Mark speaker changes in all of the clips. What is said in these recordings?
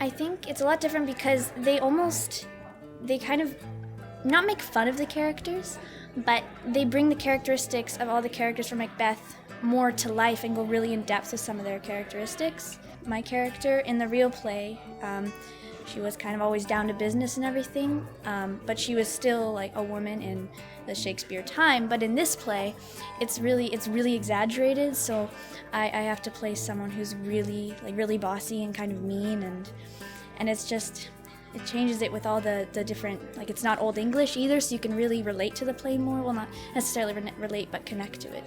Speaker 1: I think it's a lot different because they kind of not make fun of the characters, but they bring the characteristics of all the characters from Macbeth more to life and go really in depth with some of their characteristics. My character in the real play, she was kind of always down to business and everything, but she was still like a woman in the Shakespeare time. But in this play, it's really exaggerated. So I have to play someone who's really bossy and kind of mean, and it's just, it changes it with all the different, like, it's not Old English either, so you can really relate to the play more. Well, not necessarily relate, but connect to it.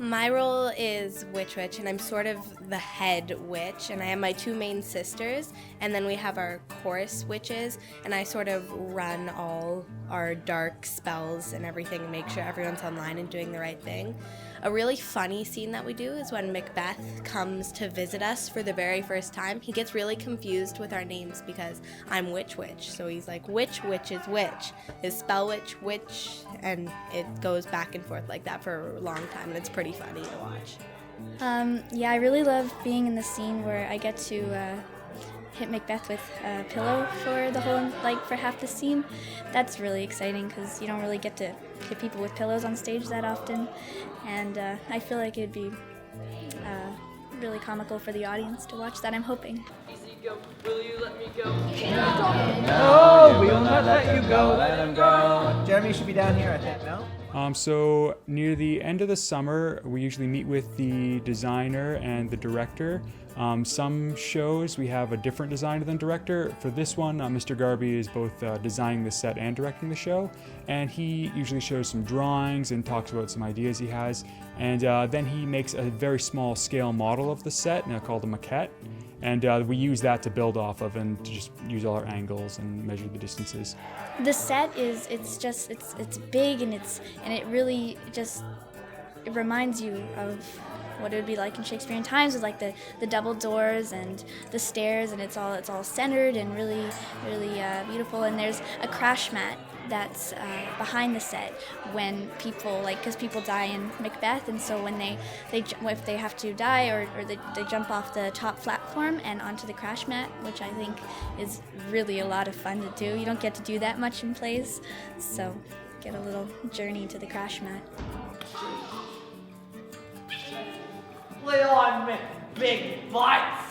Speaker 2: My role is witch, and I'm sort of the head witch, and I have my two main sisters, and then we have our chorus witches, and I sort of run all our dark spells and everything and make sure everyone's online and doing the right thing. A really funny scene that we do is when Macbeth comes to visit us for the very first time. He gets really confused with our names because I'm witch, so he's like, which is which? Is spell witch, and it goes back and forth like that for a long time, and it's pretty funny to watch.
Speaker 1: Yeah, I really love being in the scene where I get to hit Macbeth with a pillow for the whole, for half the scene. That's really exciting because you don't really get to hit people with pillows on stage that often, and I feel like it'd be really comical for the audience to watch that, I'm hoping.
Speaker 3: Will you let me go?
Speaker 4: No, we will not let you go. Let him go. Jeremy should be down here, I think, no?
Speaker 5: So near the end of the summer, we usually meet with the designer and the director. Some shows we have a different designer than director. For this one, Mr. Garby is both designing the set and directing the show, and he usually shows some drawings and talks about some ideas he has, and then he makes a very small scale model of the set called a maquette, and we use that to build off of and to just use all our angles and measure the distances.
Speaker 1: The set it's big, and it really just, it reminds you of what it would be like in Shakespearean times, with like the double doors and the stairs, and it's all centered and really beautiful. And there's a crash mat that's behind the set when people, because people die in Macbeth, and so when if they have to die or they jump off the top platform and onto the crash mat, which I think is really a lot of fun to do. You don't get to do that much in plays, so get a little journey to the crash mat.
Speaker 3: Play on me, big butts!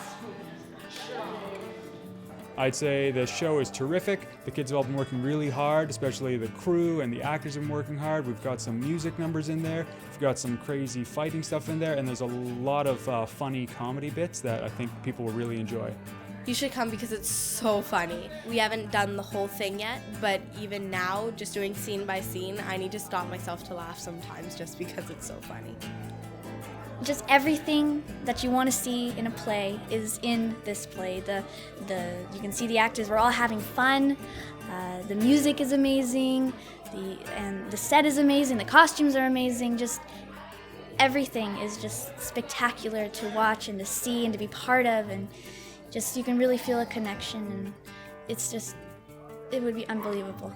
Speaker 5: I'd say the show is terrific. The kids have all been working really hard, especially the crew and the actors have been working hard. We've got some music numbers in there. We've got some crazy fighting stuff in there, and there's a lot of funny comedy bits that I think people will really enjoy.
Speaker 2: You should come because it's so funny. We haven't done the whole thing yet, but even now, just doing scene by scene, I need to stop myself to laugh sometimes just because it's so funny.
Speaker 1: Just everything that you want to see in a play is in this play. You can see the actors, we're all having fun. The music is amazing. The set is amazing. The costumes are amazing. Just everything is just spectacular to watch and to see and to be part of, and just you can really feel a connection, and it would be unbelievable.